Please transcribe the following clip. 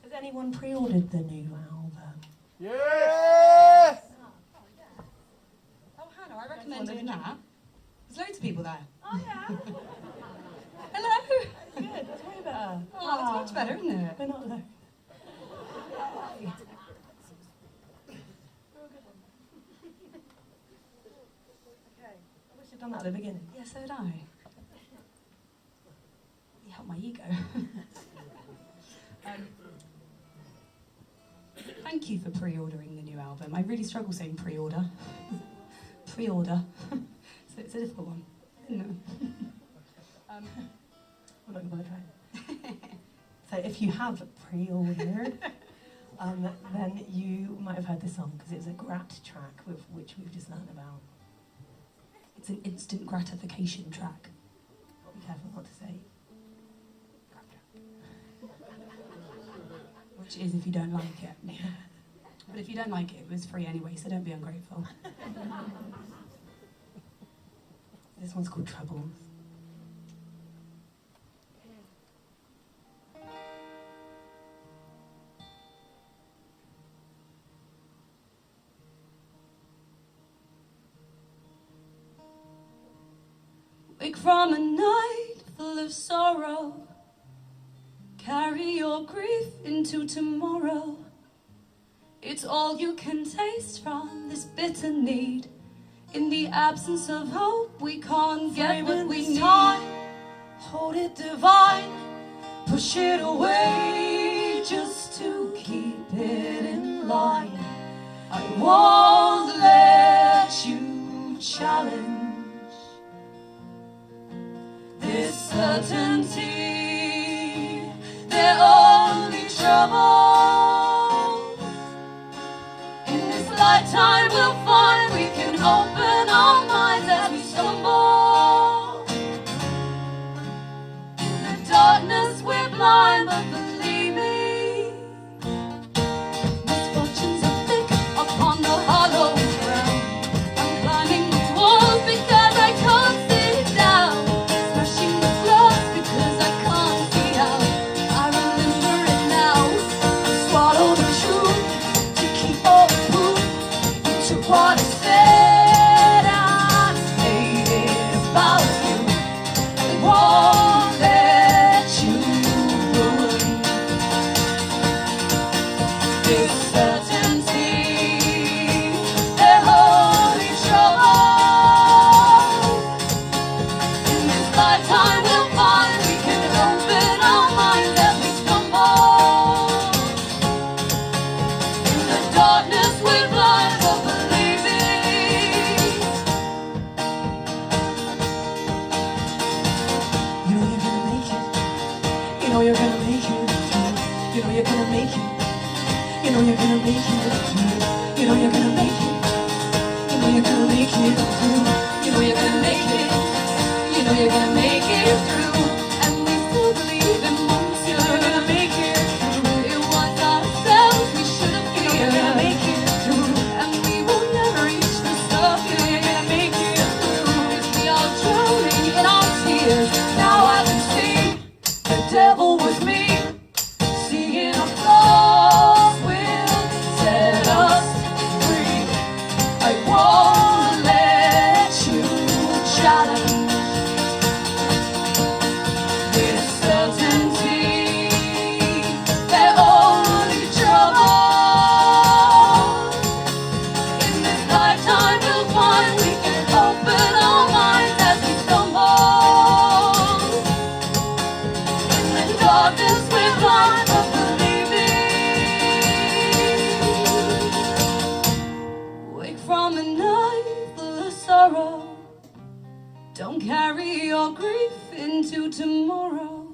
Has anyone pre-ordered the new album? Yes! Oh, Hannah, I recommend doing that. There's loads of people there. Oh, yeah. Hello. Good, that's way better. Oh, it's much better, isn't it? We're not alone. Okay, I wish I'd done that at the beginning. Yeah, so did I. You helped my ego. Thank you for pre-ordering the new album. I really struggle saying pre-order. Pre-order. So it's a difficult one, isn't it? I'm not going to try. So if you have pre-ordered, then you might have heard this song because it's a grat track with which we've just learned about. It's an instant gratification track. Be careful not to say. Which is if you don't like it. But if you don't like it, it was free anyway, so don't be ungrateful. This one's called Troubles. Wake from a night full of sorrow. Carry your grief into tomorrow. It's all you can taste from this bitter need. In the absence of hope, we can't get what we need. Hold it divine, push it away just to keep it in line. I won't let you challenge this certainty. They're only troubles. In this lifetime we'll find we can open our minds as we stumble. In the darkness we're blind, but believe me, misfortunes are thick upon the hollow ground. I'm climbing these walls because I can't sit down, smashing the glass because I can't see out. I remember it now. I swallowed the truth to keep all the proof. You took what I said and made it about you. I won't let you ruin this certainty. They're only trouble. In this lifetime we'll find we can open our minds as we stumble. In the darkness we're blind, but believe me, You know you're gonna make it. You know you're gonna make it. You know you're gonna make it. You know you're gonna make it. You know you're gonna make it. You know you're gonna make it. you know you're gonna make it through. And we still believe in once you're gonna make it through. It was ourselves we should have feared. You're gonna make it through. And we will never reach the surface. You're gonna make it through. If we are drowning in our tears, now I can see the devil was me. Seeing our flaws will set us free. I won't let you challenge this certainty. They're only trouble. In this lifetime we'll find we can open our minds as we stumble. In the darkness we're blind, but believe me, wake from a night full of sorrow. Don't carry your grief into tomorrow.